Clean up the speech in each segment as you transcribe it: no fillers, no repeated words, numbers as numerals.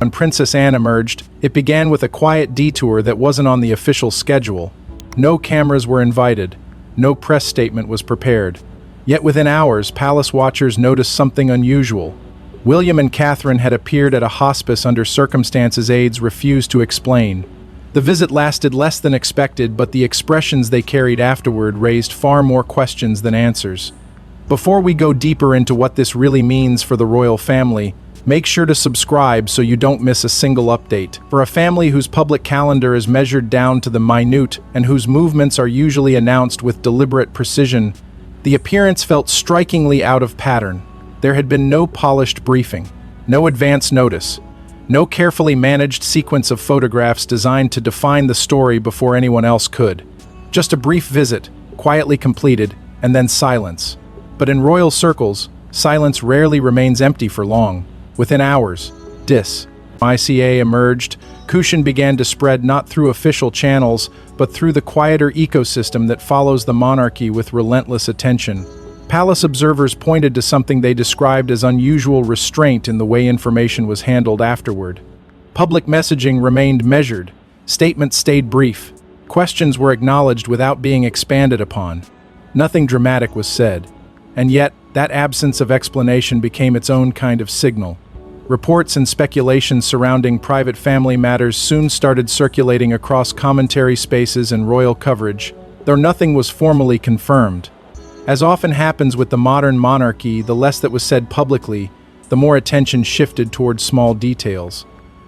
When Princess Anne emerged, it began with a quiet detour that wasn't on the official schedule. No cameras were invited. No press statement was prepared. Yet within hours, palace watchers noticed something unusual. William and Catherine had appeared at a hospice under circumstances aides refused to explain. The visit lasted less than expected, but the expressions they carried afterward raised far more questions than answers. Before we go deeper into what this really means for the royal family, make sure to subscribe so you don't miss a single update. For a family whose public calendar is measured down to the minute and whose movements are usually announced with deliberate precision, the appearance felt strikingly out of pattern. There had been no polished briefing, no advance notice, no carefully managed sequence of photographs designed to define the story before anyone else could. Just a brief visit, quietly completed, and then silence. But in royal circles, silence rarely remains empty for long. Within hours, ICA emerged. Cushion began to spread not through official channels, but through the quieter ecosystem that follows the monarchy with relentless attention. Palace observers pointed to something they described as unusual restraint in the way information was handled afterward. Public messaging remained measured, statements stayed brief, questions were acknowledged without being expanded upon. Nothing dramatic was said, and yet that absence of explanation became its own kind of signal. Reports and speculations surrounding private family matters soon started circulating across commentary spaces and royal coverage, though nothing was formally confirmed. As often happens with the modern monarchy, the less that was said publicly, the more attention shifted towards small details.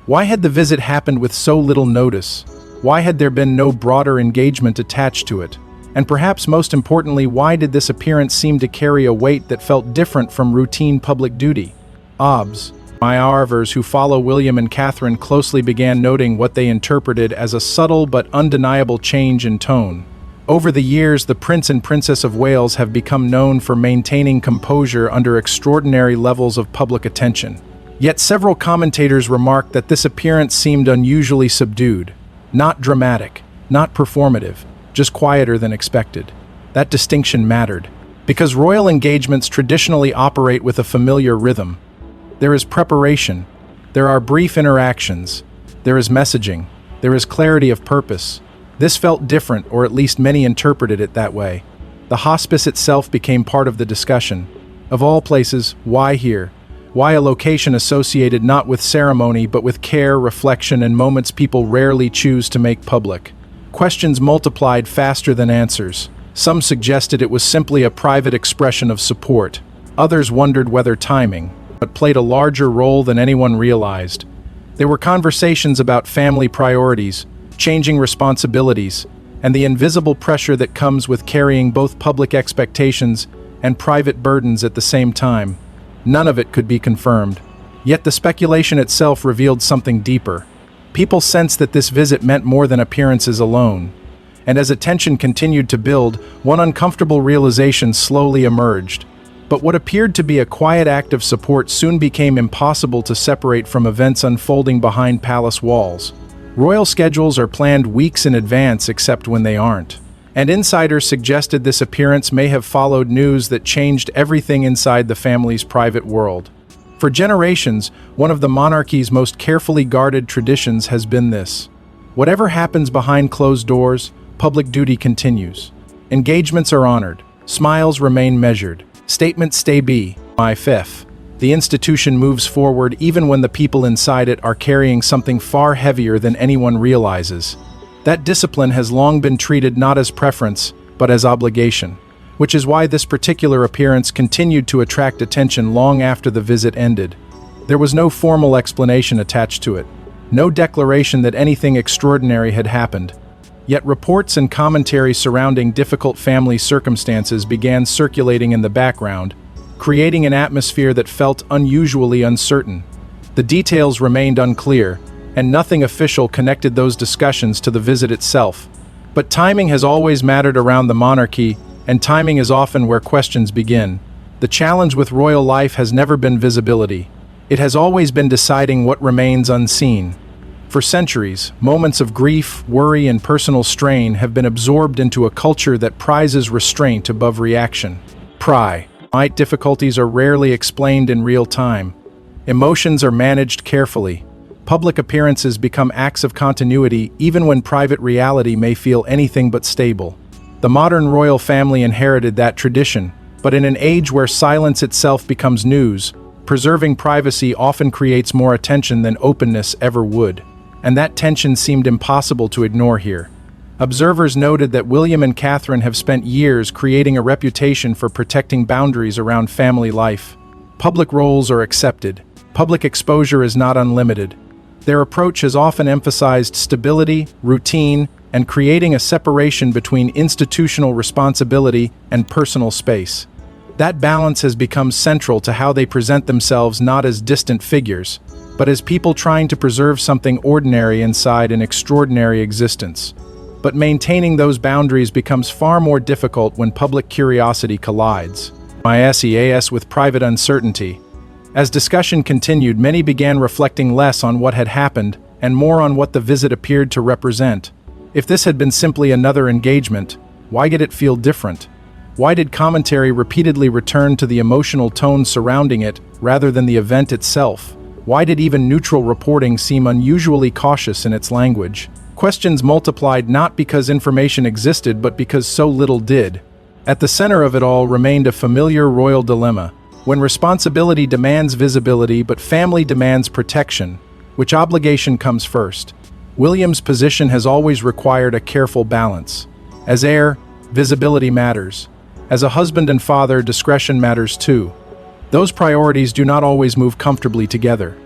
Why had the visit happened with so little notice? Why had there been no broader engagement attached to it? And perhaps most importantly, why did this appearance seem to carry a weight that felt different from routine public duty? Observers who follow William and Catherine closely began noting what they interpreted as a subtle but undeniable change in tone. Over the years, the Prince and Princess of Wales have become known for maintaining composure under extraordinary levels of public attention. Yet several commentators remarked that this appearance seemed unusually subdued, not dramatic, not performative, just quieter than expected. That distinction mattered, because royal engagements traditionally operate with a familiar rhythm. There is preparation, there are brief interactions, there is messaging, there is clarity of purpose. This felt different, or at least many interpreted it that way. The hospice itself became part of the discussion. Of all places, why here? Why a location associated not with ceremony but with care, reflection, and moments people rarely choose to make public? Questions multiplied faster than answers. Some suggested it was simply a private expression of support. Others wondered whether timing played a larger role than anyone realized. There were conversations about family priorities, changing responsibilities, and the invisible pressure that comes with carrying both public expectations and private burdens at the same time. None of it could be confirmed. Yet the speculation itself revealed something deeper. People sensed that this visit meant more than appearances alone. And as attention continued to build, one uncomfortable realization slowly emerged. But what appeared to be a quiet act of support soon became impossible to separate from events unfolding behind palace walls. Royal schedules are planned weeks in advance except when they aren't. And insiders suggested this appearance may have followed news that changed everything inside the family's private world. For generations, one of the monarchy's most carefully guarded traditions has been this. Whatever happens behind closed doors, public duty continues. Engagements are honored. Smiles remain measured. Statements stay be. The institution moves forward even when the people inside it are carrying something far heavier than anyone realizes. That discipline has long been treated not as preference, but as obligation, which is why this particular appearance continued to attract attention long after the visit ended. There was no formal explanation attached to it, no declaration that anything extraordinary had happened. Yet reports and commentary surrounding difficult family circumstances began circulating in the background, creating an atmosphere that felt unusually uncertain. The details remained unclear, and nothing official connected those discussions to the visit itself. But timing has always mattered around the monarchy, and timing is often where questions begin. The challenge with royal life has never been visibility. It has always been deciding what remains unseen. For centuries, moments of grief, worry, and personal strain have been absorbed into a culture that prizes restraint above reaction. Difficulties are rarely explained in real time. Emotions are managed carefully. Public appearances become acts of continuity even when private reality may feel anything but stable. The modern royal family inherited that tradition, but in an age where silence itself becomes news, preserving privacy often creates more attention than openness ever would. And that tension seemed impossible to ignore here. Observers noted that William and Catherine have spent years creating a reputation for protecting boundaries around family life. Public roles are accepted. Public exposure is not unlimited. Their approach has often emphasized stability, routine, and creating a separation between institutional responsibility and personal space. That balance has become central to how they present themselves, not as distant figures, but as people trying to preserve something ordinary inside an extraordinary existence. But maintaining those boundaries becomes far more difficult when public curiosity collides with private uncertainty. As discussion continued, many began reflecting less on what had happened and more on what the visit appeared to represent. If this had been simply another engagement, why did it feel different? Why did commentary repeatedly return to the emotional tone surrounding it rather than the event itself? Why did even neutral reporting seem unusually cautious in its language? Questions multiplied not because information existed but because so little did. At the center of it all remained a familiar royal dilemma. When responsibility demands visibility but family demands protection, which obligation comes first? William's position has always required a careful balance. As heir, visibility matters. As a husband and father, discretion matters too. Those priorities do not always move comfortably together.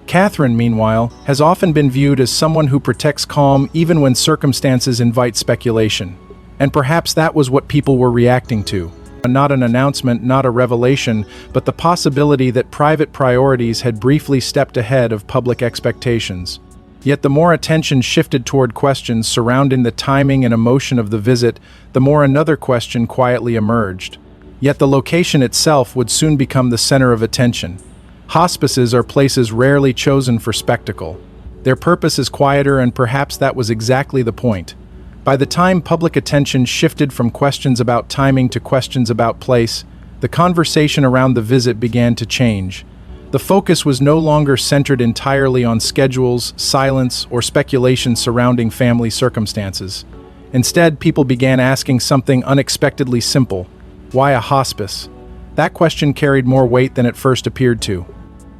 Catherine, meanwhile, has often been viewed as someone who protects calm even when circumstances invite speculation. And perhaps that was what people were reacting to. Not an announcement, not a revelation, but the possibility that private priorities had briefly stepped ahead of public expectations. Yet the more attention shifted toward questions surrounding the timing and emotion of the visit, the more another question quietly emerged. Yet the location itself would soon become the center of attention. Hospices are places rarely chosen for spectacle. Their purpose is quieter, and perhaps that was exactly the point. By the time public attention shifted from questions about timing to questions about place, the conversation around the visit began to change. The focus was no longer centered entirely on schedules, silence, or speculation surrounding family circumstances. Instead, people began asking something unexpectedly simple: why a hospice? That question carried more weight than it first appeared to.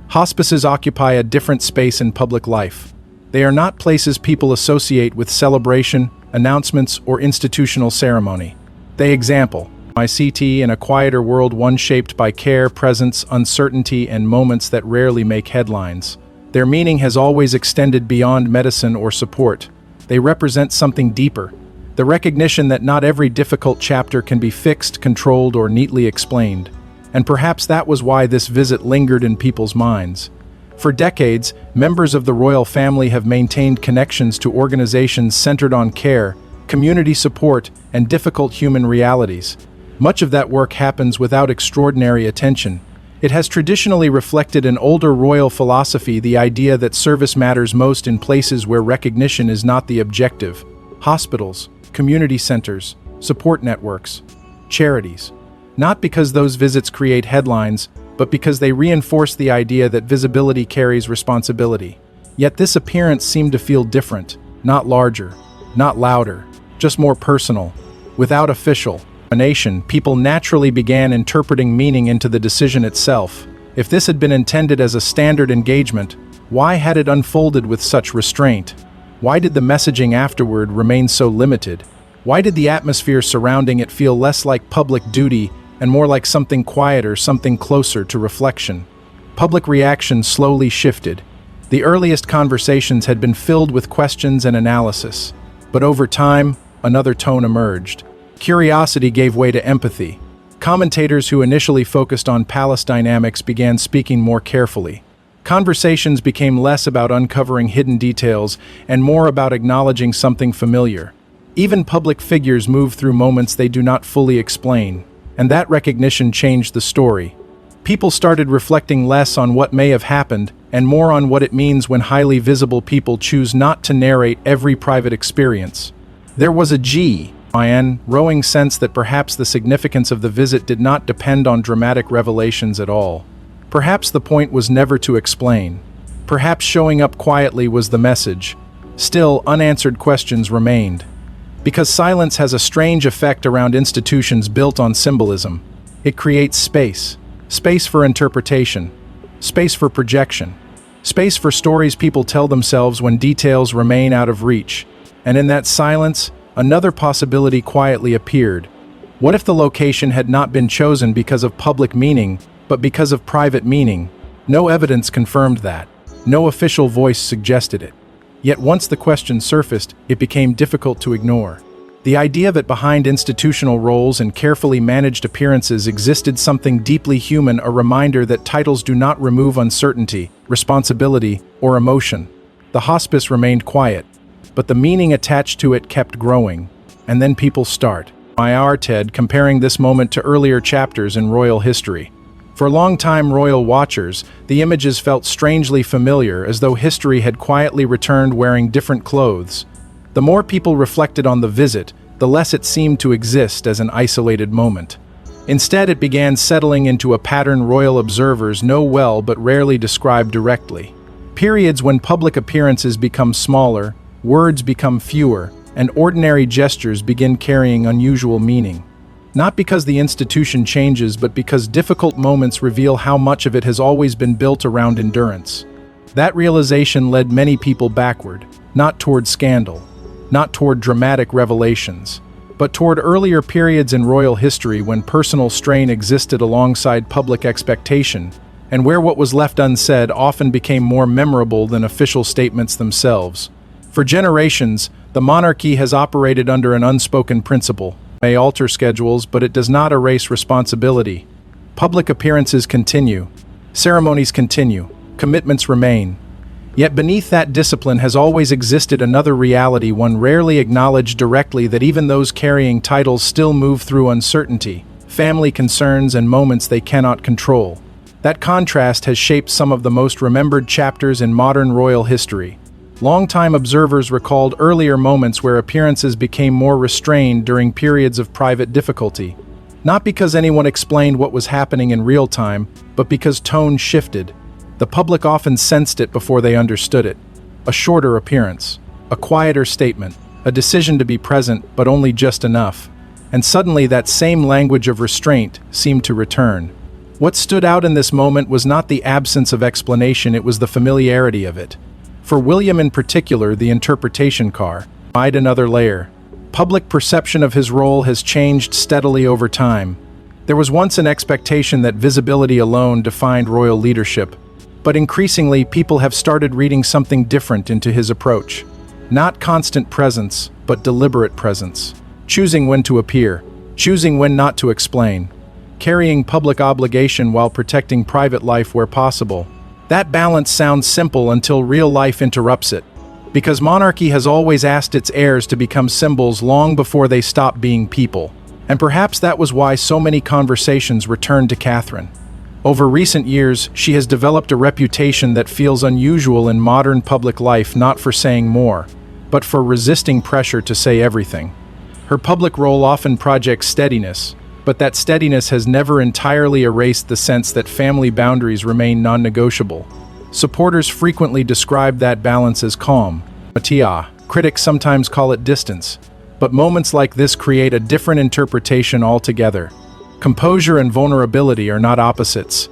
Hospices occupy a different space in public life. They are not places people associate with celebration, announcements, or institutional ceremony. They example ICT in a quieter world, one shaped by care, presence, uncertainty, and moments that rarely make headlines. Their meaning has always extended beyond medicine or support. They represent something deeper: the recognition that not every difficult chapter can be fixed, controlled, or neatly explained. And perhaps that was why this visit lingered in people's minds. For decades, members of the royal family have maintained connections to organizations centered on care, community support, and difficult human realities. Much of that work happens without extraordinary attention. It has traditionally reflected an older royal philosophy, the idea that service matters most in places where recognition is not the objective: hospitals, community centers, support networks, charities. Not because those visits create headlines, but because they reinforce the idea that visibility carries responsibility. Yet this appearance seemed to feel different, not larger, not louder, just more personal. Without official explanation, people naturally began interpreting meaning into the decision itself. If this had been intended as a standard engagement, why had it unfolded with such restraint? Why did the messaging afterward remain so limited? Why did the atmosphere surrounding it feel less like public duty and more like something quieter, something closer to reflection? Public reaction slowly shifted. The earliest conversations had been filled with questions and analysis. But over time, another tone emerged. Curiosity gave way to empathy. Commentators who initially focused on palace dynamics began speaking more carefully. Conversations became less about uncovering hidden details and more about acknowledging something familiar. Even public figures move through moments they do not fully explain, and that recognition changed the story. People started reflecting less on what may have happened and more on what it means when highly visible people choose not to narrate every private experience. There was a growing sense that perhaps the significance of the visit did not depend on dramatic revelations at all. Perhaps the point was never to explain. Perhaps showing up quietly was the message. Still, unanswered questions remained. Because silence has a strange effect around institutions built on symbolism. It creates space. Space for interpretation. Space for projection. Space for stories people tell themselves when details remain out of reach. And in that silence, another possibility quietly appeared. What if the location had not been chosen because of public meaning, but because of private meaning? No evidence confirmed that. No official voice suggested it. Yet once the question surfaced, it became difficult to ignore. The idea that behind institutional roles and carefully managed appearances existed something deeply human, a reminder that titles do not remove uncertainty, responsibility, or emotion. The hospice remained quiet, but the meaning attached to it kept growing. And then people start. Ted comparing this moment to earlier chapters in royal history. For long-time royal watchers, the images felt strangely familiar, as though history had quietly returned wearing different clothes. The more people reflected on the visit, the less it seemed to exist as an isolated moment. Instead, it began settling into a pattern royal observers know well but rarely describe directly. Periods when public appearances become smaller, words become fewer, and ordinary gestures begin carrying unusual meaning. Not because the institution changes, but because difficult moments reveal how much of it has always been built around endurance. That realization led many people backward, not toward scandal, not toward dramatic revelations, but toward earlier periods in royal history when personal strain existed alongside public expectation, and where what was left unsaid often became more memorable than official statements themselves. For generations, the monarchy has operated under an unspoken principle. May alter schedules, but it does not erase responsibility. Public appearances continue. Ceremonies continue. Commitments remain. Yet beneath that discipline has always existed another reality, one rarely acknowledged directly, that even those carrying titles still move through uncertainty, family concerns, and moments they cannot control. That contrast has shaped some of the most remembered chapters in modern royal history. Longtime observers recalled earlier moments where appearances became more restrained during periods of private difficulty. Not because anyone explained what was happening in real time, but because tone shifted. The public often sensed it before they understood it. A shorter appearance, a quieter statement, a decision to be present but only just enough. And suddenly that same language of restraint seemed to return. What stood out in this moment was not the absence of explanation, it was the familiarity of it. For William in particular, the interpretation car added another layer. Public perception of his role has changed steadily over time. There was once an expectation that visibility alone defined royal leadership, but increasingly people have started reading something different into his approach. Not constant presence, but deliberate presence. Choosing when to appear, choosing when not to explain, carrying public obligation while protecting private life where possible. That balance sounds simple until real life interrupts it, because monarchy has always asked its heirs to become symbols long before they stop being people. And perhaps that was why so many conversations returned to Catherine. Over recent years, she has developed a reputation that feels unusual in modern public life, not for saying more, but for resisting pressure to say everything. Her public role often projects steadiness, but that steadiness has never entirely erased the sense that family boundaries remain non-negotiable. Supporters frequently describe that balance as calm. Critics sometimes call it distance. But moments like this create a different interpretation altogether. Composure and vulnerability are not opposites.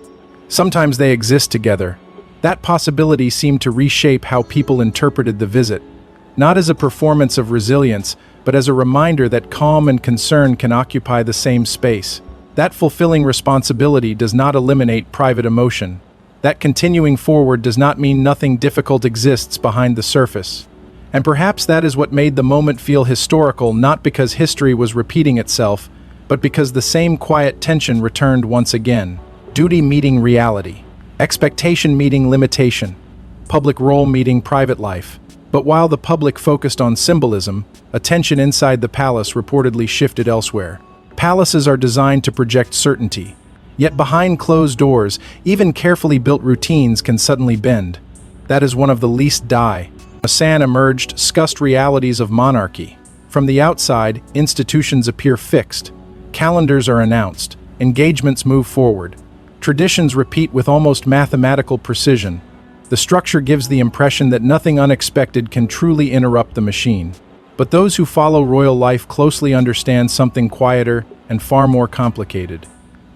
Sometimes they exist together. That possibility seemed to reshape how people interpreted the visit, not as a performance of resilience, but as a reminder that calm and concern can occupy the same space. That fulfilling responsibility does not eliminate private emotion. That continuing forward does not mean nothing difficult exists behind the surface. And perhaps that is what made the moment feel historical, not because history was repeating itself, but because the same quiet tension returned once again. Duty meeting reality. Expectation meeting limitation. Public role meeting private life. But while the public focused on symbolism, attention inside the palace reportedly shifted elsewhere. Palaces are designed to project certainty. Yet behind closed doors, even carefully built routines can suddenly bend. That is one of the least Masan emerged scuffed realities of monarchy. From the outside, institutions appear fixed. Calendars are announced. Engagements move forward. Traditions repeat with almost mathematical precision. The structure gives the impression that nothing unexpected can truly interrupt the machine. But those who follow royal life closely understand something quieter and far more complicated.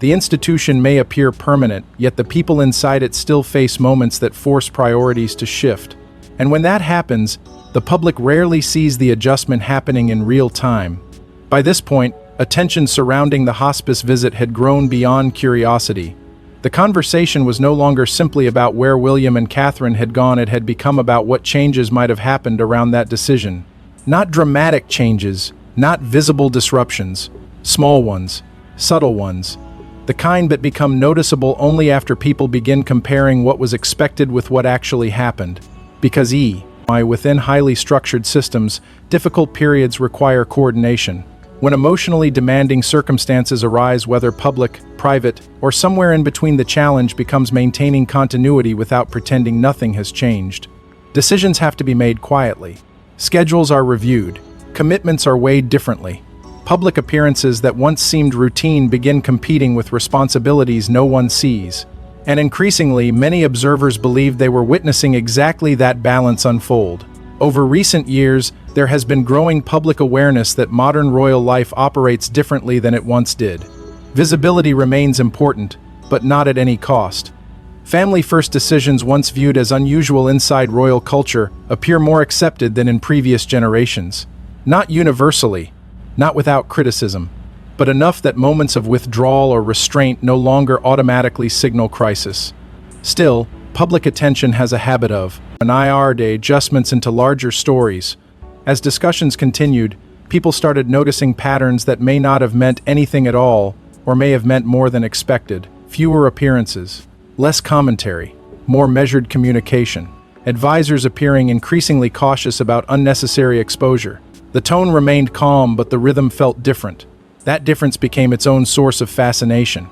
The institution may appear permanent, yet the people inside it still face moments that force priorities to shift. And when that happens, the public rarely sees the adjustment happening in real time. By this point, attention surrounding the hospice visit had grown beyond curiosity. The conversation was no longer simply about where William and Catherine had gone, it had become about what changes might have happened around that decision. Not dramatic changes, not visible disruptions, small ones, subtle ones, the kind that become noticeable only after people begin comparing what was expected with what actually happened. Because within highly structured systems, difficult periods require coordination. When emotionally demanding circumstances arise, whether public, private, or somewhere in between, the challenge becomes maintaining continuity without pretending nothing has changed. Decisions have to be made quietly. Schedules are reviewed. Commitments are weighed differently. Public appearances that once seemed routine begin competing with responsibilities no one sees. And increasingly, many observers believed they were witnessing exactly that balance unfold. Over recent years, there has been growing public awareness that modern royal life operates differently than it once did. Visibility remains important, but not at any cost. Family-first decisions once viewed as unusual inside royal culture appear more accepted than in previous generations. Not universally, not without criticism, but enough that moments of withdrawal or restraint no longer automatically signal crisis. Still, public attention has a habit of adjustments into larger stories. As discussions continued, people started noticing patterns that may not have meant anything at all, or may have meant more than expected. Fewer appearances, less commentary, more measured communication. Advisors appearing increasingly cautious about unnecessary exposure. The tone remained calm, but the rhythm felt different. That difference became its own source of fascination,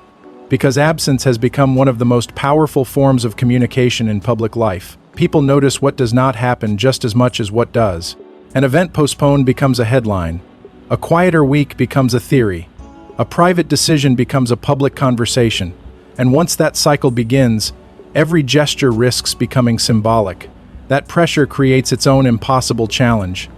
because absence has become one of the most powerful forms of communication in public life. People notice what does not happen just as much as what does. An event postponed becomes a headline. A quieter week becomes a theory. A private decision becomes a public conversation. And once that cycle begins, every gesture risks becoming symbolic. That pressure creates its own impossible challenge.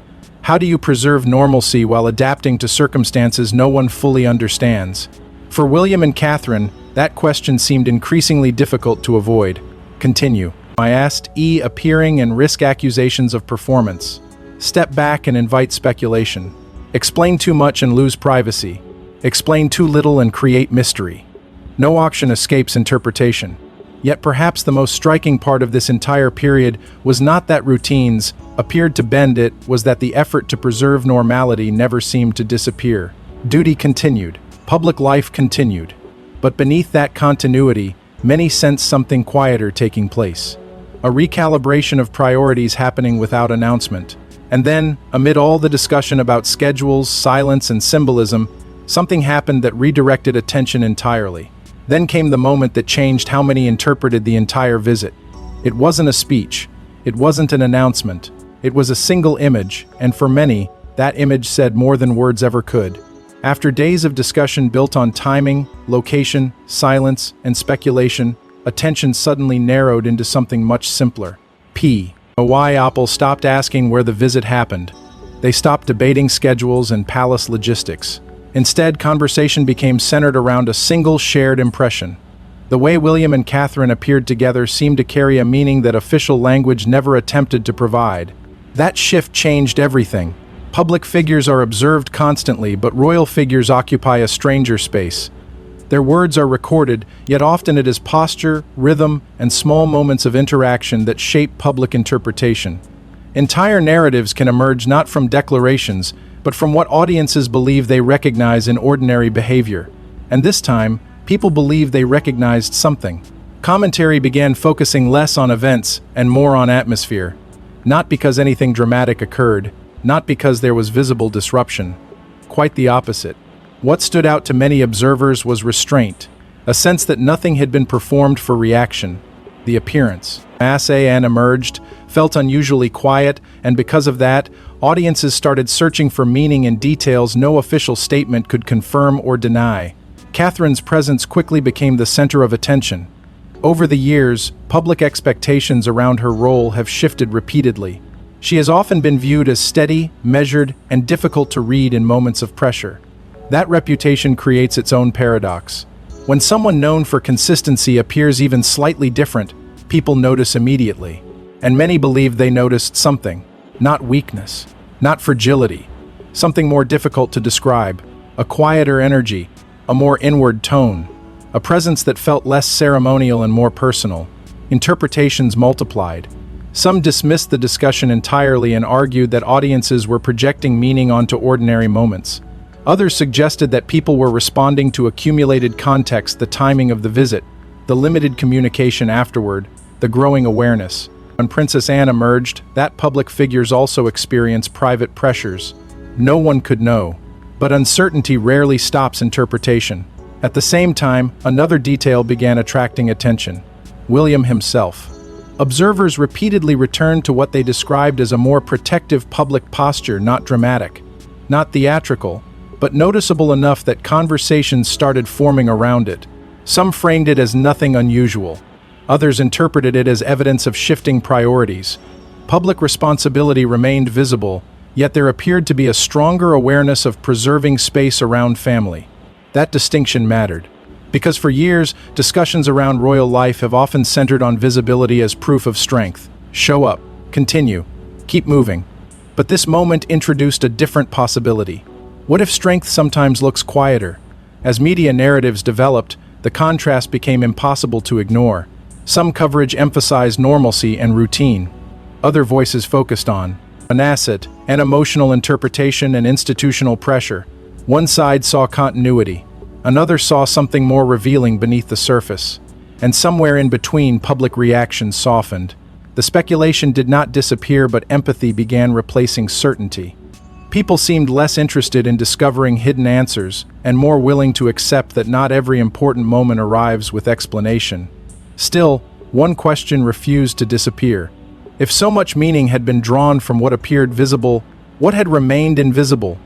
How do you preserve normalcy while adapting to circumstances no one fully understands? For William and Catherine, that question seemed increasingly difficult to avoid. Continue. I asked, appearing and risk accusations of performance. Step back and invite speculation. Explain too much and lose privacy. Explain too little and create mystery. No auction escapes interpretation. Yet perhaps the most striking part of this entire period was not that routines appeared to bend, it was that the effort to preserve normality never seemed to disappear. Duty continued. Public life continued. But beneath that continuity, many sensed something quieter taking place. A recalibration of priorities happening without announcement. And then, amid all the discussion about schedules, silence, and symbolism, something happened that redirected attention entirely. Then came the moment that changed how many interpreted the entire visit. It wasn't a speech. It wasn't an announcement. It was a single image, and for many, that image said more than words ever could. After days of discussion built on timing, location, silence, and speculation, attention suddenly narrowed into something much simpler. Apple stopped asking where the visit happened. They stopped debating schedules and palace logistics. Instead, conversation became centered around a single shared impression. The way William and Catherine appeared together seemed to carry a meaning that official language never attempted to provide. That shift changed everything. Public figures are observed constantly, but royal figures occupy a stranger space. Their words are recorded, yet often it is posture, rhythm, and small moments of interaction that shape public interpretation. Entire narratives can emerge not from declarations, but from what audiences believe they recognize in ordinary behavior. And this time, people believe they recognized something. Commentary began focusing less on events and more on atmosphere. Not because anything dramatic occurred, not because there was visible disruption. Quite the opposite. What stood out to many observers was restraint, a sense that nothing had been performed for reaction. The appearance, Anne emerged, felt unusually quiet, and because of that, audiences started searching for meaning in details no official statement could confirm or deny. Catherine's presence quickly became the center of attention. Over the years, public expectations around her role have shifted repeatedly. She has often been viewed as steady, measured, and difficult to read in moments of pressure. That reputation creates its own paradox. When someone known for consistency appears even slightly different, people notice immediately. And many believe they noticed something. Not weakness, not fragility. Something more difficult to describe. A quieter energy, a more inward tone. A presence that felt less ceremonial and more personal. Interpretations multiplied. Some dismissed the discussion entirely and argued that audiences were projecting meaning onto ordinary moments. Others suggested that people were responding to accumulated context, the timing of the visit, the limited communication afterward, the growing awareness. When Princess Anne emerged, that public figures also experienced private pressures. No one could know. But uncertainty rarely stops interpretation. At the same time, another detail began attracting attention. William himself. Observers repeatedly returned to what they described as a more protective public posture, not dramatic, not theatrical, but noticeable enough that conversations started forming around it. Some framed it as nothing unusual. Others interpreted it as evidence of shifting priorities. Public responsibility remained visible, yet there appeared to be a stronger awareness of preserving space around family. That distinction mattered. Because for years, discussions around royal life have often centered on visibility as proof of strength. Show up, continue, keep moving. But this moment introduced a different possibility. What if strength sometimes looks quieter? As media narratives developed, the contrast became impossible to ignore. Some coverage emphasized normalcy and routine. Other voices focused on an asset and emotional interpretation and institutional pressure. One side saw continuity. Another saw something more revealing beneath the surface. And somewhere in between, public reactions softened. The speculation did not disappear, but empathy began replacing certainty. People seemed less interested in discovering hidden answers and more willing to accept that not every important moment arrives with explanation. Still, one question refused to disappear. If so much meaning had been drawn from what appeared visible, what had remained invisible?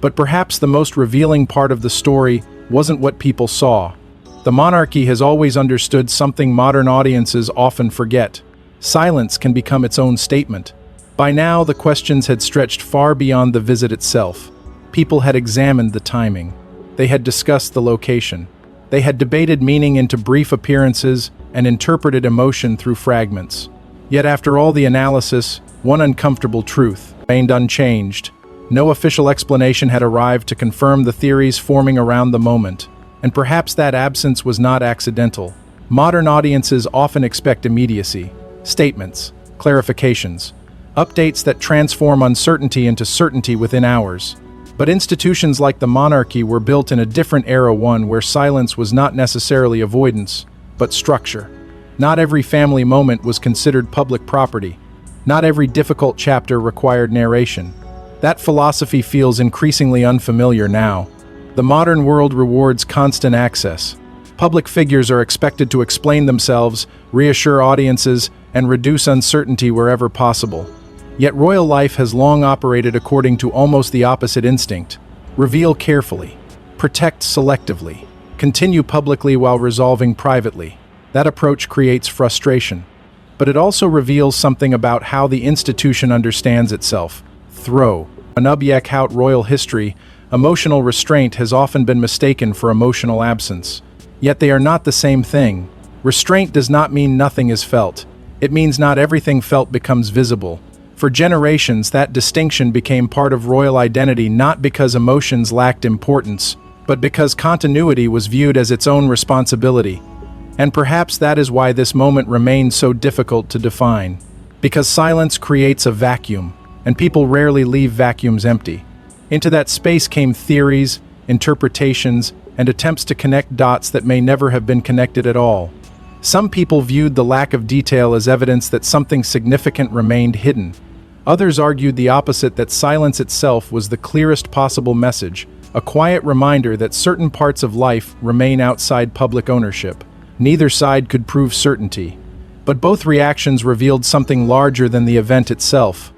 But perhaps the most revealing part of the story wasn't what people saw. The monarchy has always understood something modern audiences often forget. Silence can become its own statement. By now, the questions had stretched far beyond the visit itself. People had examined the timing. They had discussed the location. They had debated meaning into brief appearances and interpreted emotion through fragments. Yet after all the analysis, one uncomfortable truth remained unchanged. No official explanation had arrived to confirm the theories forming around the moment, and perhaps that absence was not accidental. Modern audiences often expect immediacy, statements, clarifications, updates that transform uncertainty into certainty within hours. But institutions like the monarchy were built in a different era, one where silence was not necessarily avoidance, but structure. Not every family moment was considered public property. Not every difficult chapter required narration. That philosophy feels increasingly unfamiliar now. The modern world rewards constant access. Public figures are expected to explain themselves, reassure audiences, and reduce uncertainty wherever possible. Yet royal life has long operated according to almost the opposite instinct. Reveal carefully, protect selectively, continue publicly while resolving privately. That approach creates frustration. But it also reveals something about how the institution understands itself. An object out royal history, emotional restraint has often been mistaken for emotional absence. Yet they are not the same thing. Restraint does not mean nothing is felt. It means not everything felt becomes visible. For generations, that distinction became part of royal identity, not because emotions lacked importance, but because continuity was viewed as its own responsibility. And perhaps that is why this moment remains so difficult to define. Because silence creates a vacuum, and people rarely leave vacuums empty. Into that space came theories, interpretations, and attempts to connect dots that may never have been connected at all. Some people viewed the lack of detail as evidence that something significant remained hidden. Others argued the opposite, that silence itself was the clearest possible message, a quiet reminder that certain parts of life remain outside public ownership. Neither side could prove certainty. But both reactions revealed something larger than the event itself.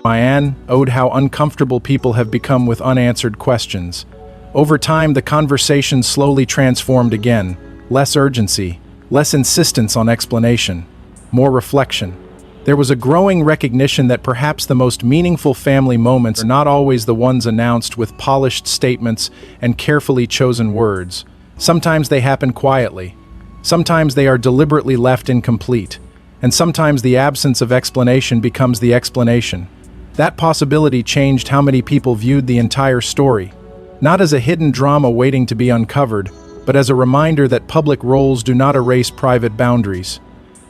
Mayan owed how uncomfortable people have become with unanswered questions. Over time, the conversation slowly transformed again. Less urgency, Less insistence on explanation, more reflection. There was a growing recognition that perhaps the most meaningful family moments are not always the ones announced with polished statements and carefully chosen words. Sometimes they happen quietly. Sometimes they are deliberately left incomplete. And sometimes the absence of explanation becomes the explanation. That possibility changed how many people viewed the entire story, not as a hidden drama waiting to be uncovered, but as a reminder that public roles do not erase private boundaries.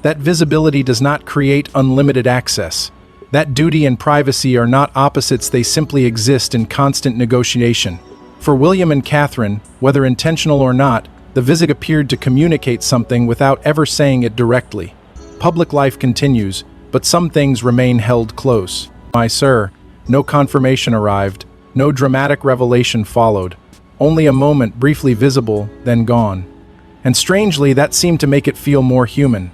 That visibility does not create unlimited access. That duty and privacy are not opposites, they simply exist in constant negotiation. For William and Catherine, whether intentional or not, the visit appeared to communicate something without ever saying it directly. Public life continues, but some things remain held close. My sir, no confirmation arrived, no dramatic revelation followed. Only a moment briefly visible, then gone. And strangely, that seemed to make it feel more human.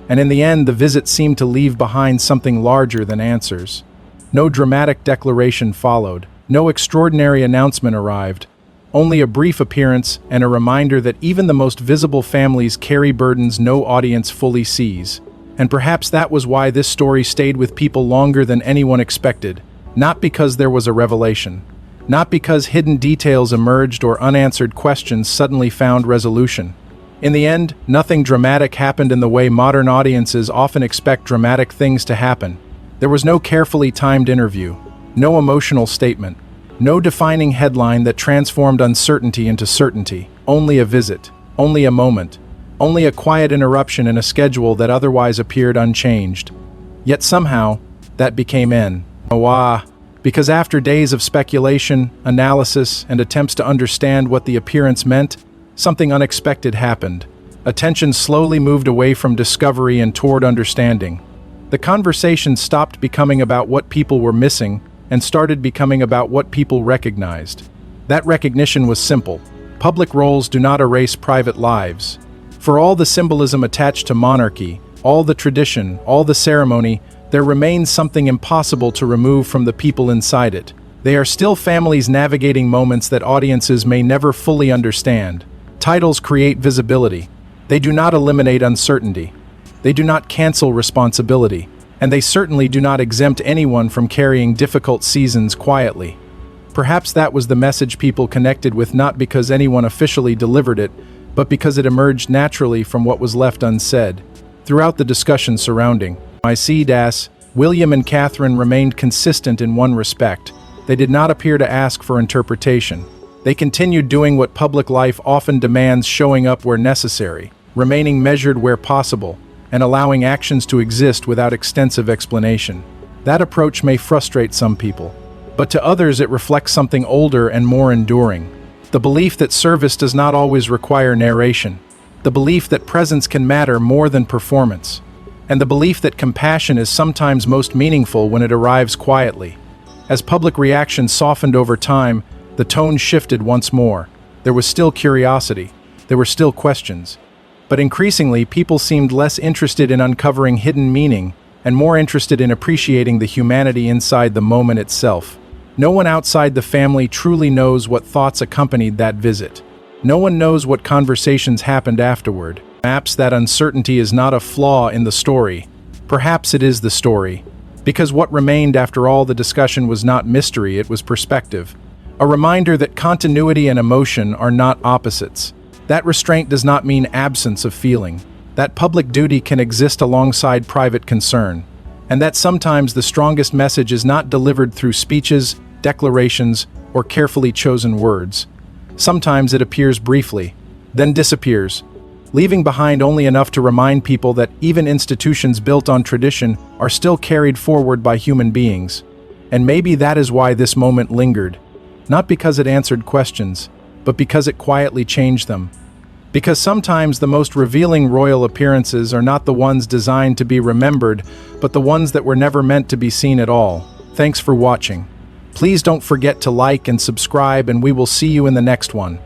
And in the end, the visit seemed to leave behind something larger than answers. No dramatic declaration followed. No extraordinary announcement arrived. Only a brief appearance and a reminder that even the most visible families carry burdens no audience fully sees. And perhaps that was why this story stayed with people longer than anyone expected. Not because there was a revelation. Not because hidden details emerged or unanswered questions suddenly found resolution. In the end, nothing dramatic happened in the way modern audiences often expect dramatic things to happen. There was no carefully timed interview, no emotional statement, no defining headline that transformed uncertainty into certainty. Only a visit, only a moment, only a quiet interruption in a schedule that otherwise appeared unchanged. Yet somehow, that became because after days of speculation, analysis, and attempts to understand what the appearance meant, something unexpected happened. Attention slowly moved away from discovery and toward understanding. The conversation stopped becoming about what people were missing and started becoming about what people recognized. That recognition was simple. Public roles do not erase private lives. For all the symbolism attached to monarchy, all the tradition, all the ceremony, there remains something impossible to remove from the people inside it. They are still families navigating moments that audiences may never fully understand. Titles create visibility. They do not eliminate uncertainty. They do not cancel responsibility. And they certainly do not exempt anyone from carrying difficult seasons quietly. Perhaps that was the message people connected with, not because anyone officially delivered it, but because it emerged naturally from what was left unsaid. Throughout the discussion surrounding William and Catherine remained consistent in one respect. They did not appear to ask for interpretation. They continued doing what public life often demands, showing up where necessary, remaining measured where possible, and allowing actions to exist without extensive explanation. That approach may frustrate some people, but to others it reflects something older and more enduring. The belief that service does not always require narration. The belief that presence can matter more than performance. And the belief that compassion is sometimes most meaningful when it arrives quietly. As public reaction softened over time, the tone shifted once more. There was still curiosity. There were still questions. But increasingly, people seemed less interested in uncovering hidden meaning and more interested in appreciating the humanity inside the moment itself. No one outside the family truly knows what thoughts accompanied that visit. No one knows what conversations happened afterward. Perhaps that uncertainty is not a flaw in the story. Perhaps it is the story. Because what remained after all the discussion was not mystery, it was perspective. A reminder that continuity and emotion are not opposites. That restraint does not mean absence of feeling. That public duty can exist alongside private concern. And that sometimes the strongest message is not delivered through speeches, declarations, or carefully chosen words. Sometimes it appears briefly, then disappears, leaving behind only enough to remind people that even institutions built on tradition are still carried forward by human beings. And maybe that is why this moment lingered. Not because it answered questions, but because it quietly changed them. Because sometimes the most revealing royal appearances are not the ones designed to be remembered, but the ones that were never meant to be seen at all. Thanks for watching. Please don't forget to like and subscribe, and we will see you in the next one.